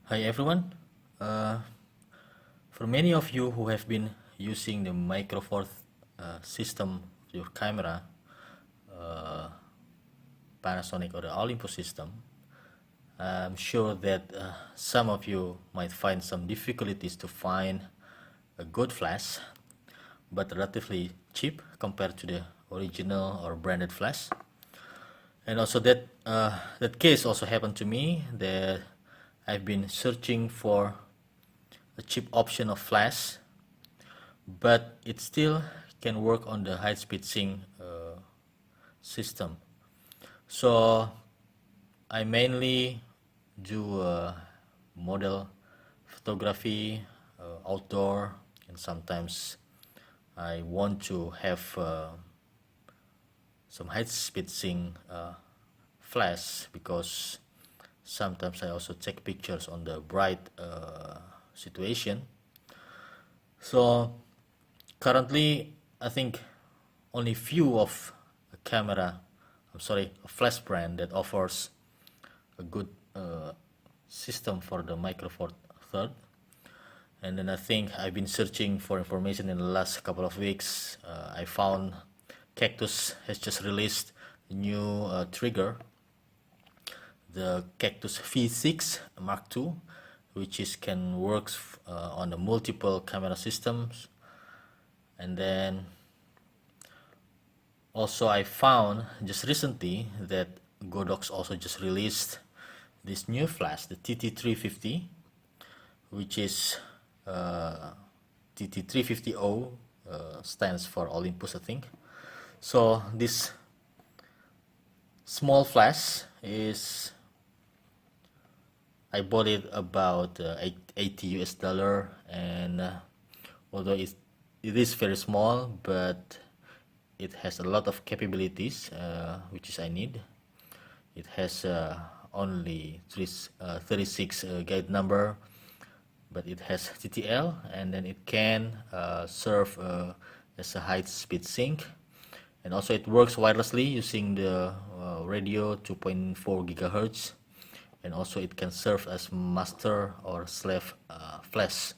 Hi everyone. Uh, for many of you who have been using the Micro Four system of your camera, uh, Panasonic or the Olympus system, I'm sure that some of you might find some difficulties to find a good flash, but relatively cheap compared to the original or branded flash. And also that case also happened to me, that I've been searching for a cheap option of flash, but it still can work on the high-speed sync system. So I mainly do model photography, outdoor, and sometimes I want to have some high-speed sync flash, because sometimes I also take pictures on the bright situation. So currently, I think only few of a flash brand that offers a good system for the Micro Four Third. And then I think I've been searching for information in the last couple of weeks. I found Cactus has just released a new trigger, the Cactus V6 Mark II, which can works on the multiple camera systems. And then also I found just recently that Godox also just released this new flash, the TT350, which is TT350o, stands for Olympus, I think. So this small flash I bought it about $80, and although it is very small, but it has a lot of capabilities, which is I need. It has only 36 guide number, but it has TTL, and then it can serve as a high-speed sync, and also it works wirelessly using the radio 2.4 gigahertz, and also it can serve as master or slave flash.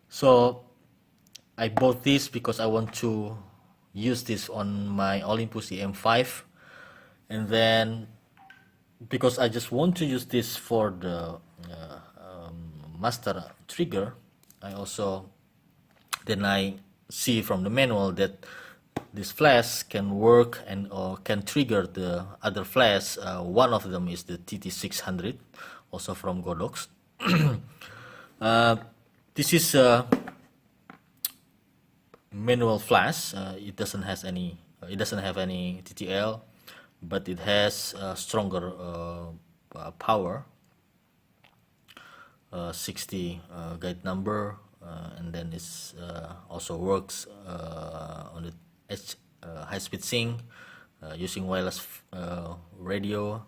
So I bought this because I want to use this on my Olympus EM5, and then because I just want to use this for the master trigger, I see from the manual that this flash can work and can trigger the other flash. One of them is the TT600, also from Godox. This is a manual flash. It doesn't have any TTL, but it has stronger power, 60 guide number, and then it also works on the high-speed sync using wireless radio,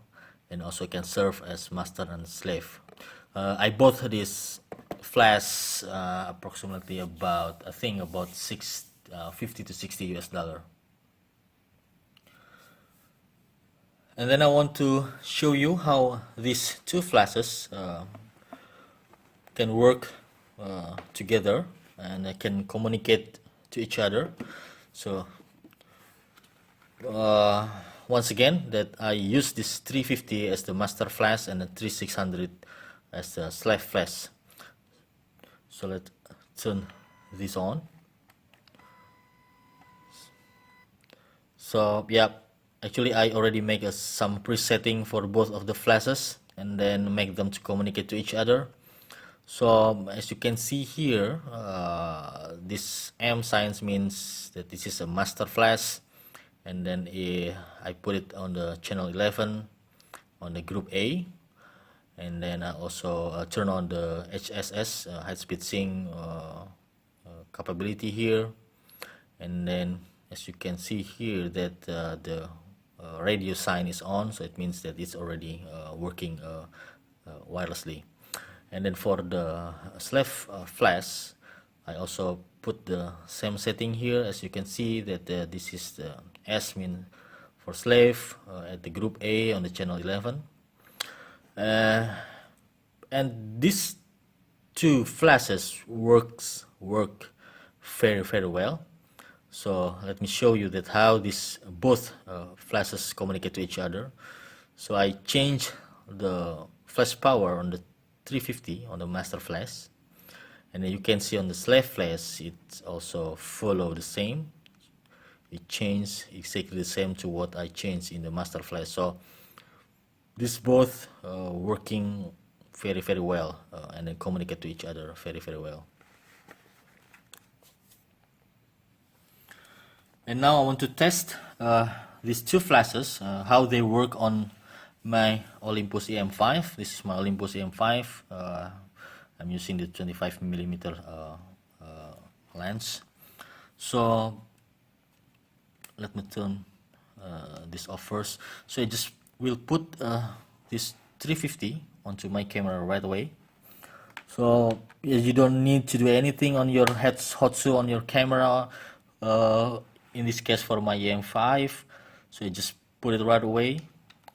and also can serve as master and slave. I bought this flash approximately about, I think, about $50 to $60. And then I want to show you how these two flashes can work together and can communicate to each other. So once again, that I use this 350 as the master flash and the 3600 as the slave flash. So let's turn this on. So yeah, actually I already make some presetting for both of the flashes and then make them to communicate to each other. So as you can see here, this M signs means that this is a master flash, and then I put it on the channel 11 on the group A, and then I also turn on the HSS, high-speed sync capability here, and then as you can see here that the radio sign is on, so it means that it's already working wirelessly. And then for the slave flash, I also put the same setting here. As you can see that this is the S mean for slave at the group A on the channel 11. and these two flashes work very well. So let me show you that how these both flashes communicate to each other. So I change the flash power on the 350 on the master flash, and then you can see on the slave flash it also follow the same. It changed exactly the same to what I changed in the master flash. So this both working very well and then communicate to each other very well. And now I want to test these two flashes, how they work on my Olympus EM5. This is my Olympus EM5. I'm using the 25mm lens. So let me turn this off first. So I just will put this 350 onto my camera right away. So you don't need to do anything on your Hotsu on your camera. In this case for my EM5, so you just put it right away,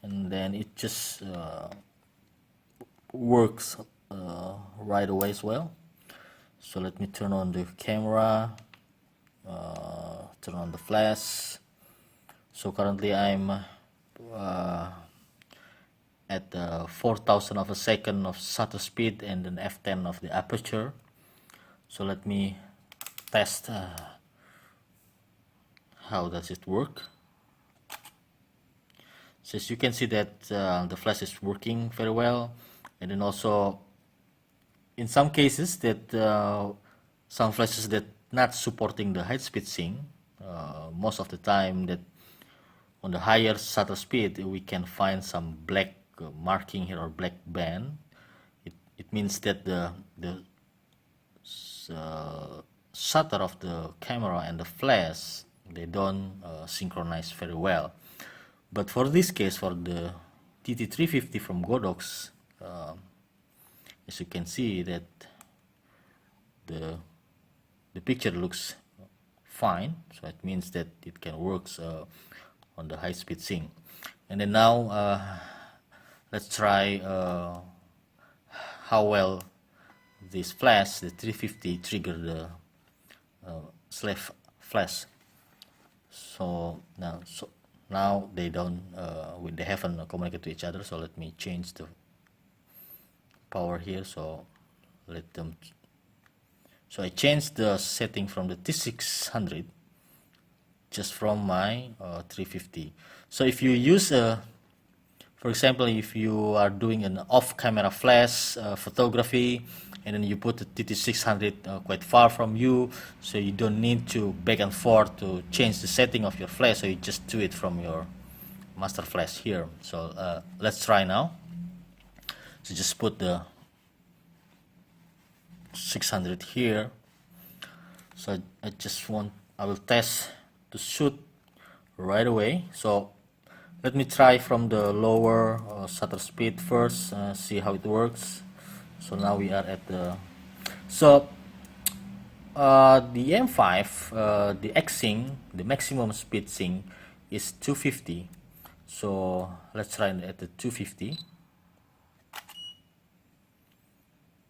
and then it just works right away as well. So let me turn on the camera, turn on the flash. So currently I'm at 4,000 of a second of shutter speed and then f10 of the aperture. So let me test how does it work. So as you can see that the flash is working very well, and then also in some cases that some flashes that not supporting the high speed sync, most of the time that on the higher shutter speed we can find some black marking here or black band. It means that the shutter of the camera and the flash, they don't synchronize very well. But for this case, for the TT350 from Godox, as you can see that the picture looks fine, so it means that it can work on the high speed sync. And then now let's try how well this flash, the 350, trigger the slave flash. So now they don't they haven't communicated to each other. So let me change the power here. So let them. So I changed the setting from the T600 just from my 350. So if you use for example, if you are doing an off-camera flash photography, and then you put the TT600 quite far from you, so you don't need to back and forth to change the setting of your flash, so you just do it from your master flash here. So let's try now. So just put the 600 here. So I will test to shoot right away. So let me try from the lower shutter speed first, see how it works. So now we are at the the M5, the X sync, the maximum speed sync is 250. So let's try at the 250.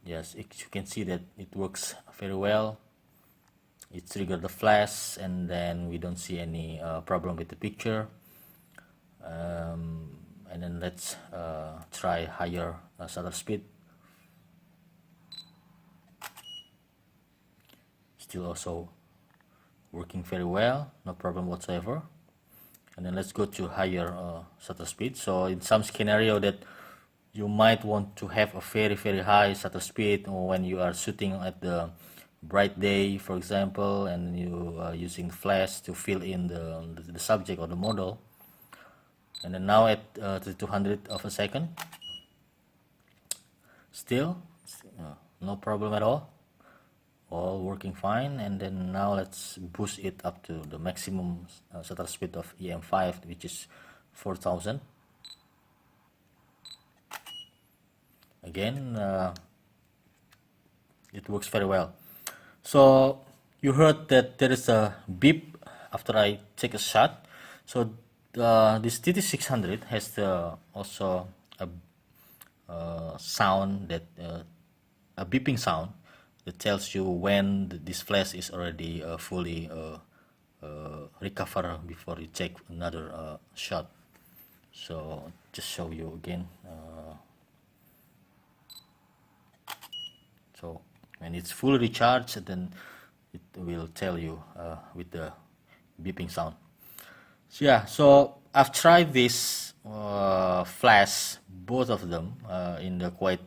Yes, you can see that it works very well. It triggered the flash, and then we don't see any problem with the picture. And then let's try higher shutter speed. Still also working very well, no problem whatsoever. And then let's go to higher shutter speed. So in some scenario that you might want to have a very high shutter speed, or when you are shooting at the bright day, for example, and you are using flash to fill in the subject or the model. And then now at 200 of a second, still no problem at all working fine. And then now let's boost it up to the maximum shutter speed of EM5, which is 4000. Again, it works very well. So you heard that there is a beep after I take a shot. So this TT600 has also sound that a beeping sound that tells you when this flash is already fully recover before you take another shot. So just show you again. So when it's fully recharged, then it will tell you with the beeping sound. So yeah, so I've tried this flash, both of them, in the quite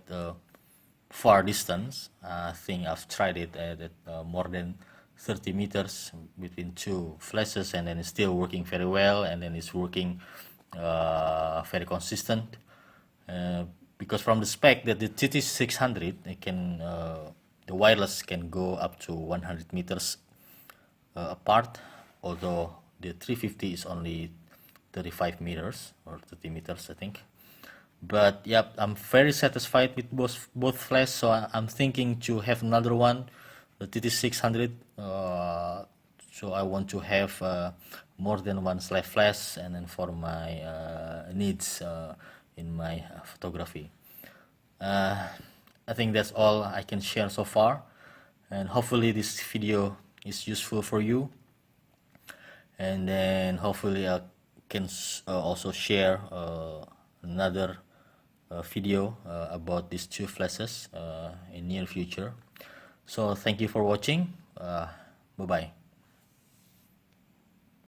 far distance. I think I've tried it at more than 30 meters between two flashes, and then it's still working very well, and then it's working very consistent. Because from the spec that the TT600, it can the wireless can go up to 100 meters apart, although the 350 is only 35 meters or 30 meters, I think. But yep, I'm very satisfied with both flash, so I'm thinking to have another one, the TT600. So I want to have more than one slide flash, and then for my needs in my photography. I think that's all I can share so far, and hopefully this video is useful for you, and then hopefully I can also share another video about these two flashes in near future. So thank you for watching. Bye bye.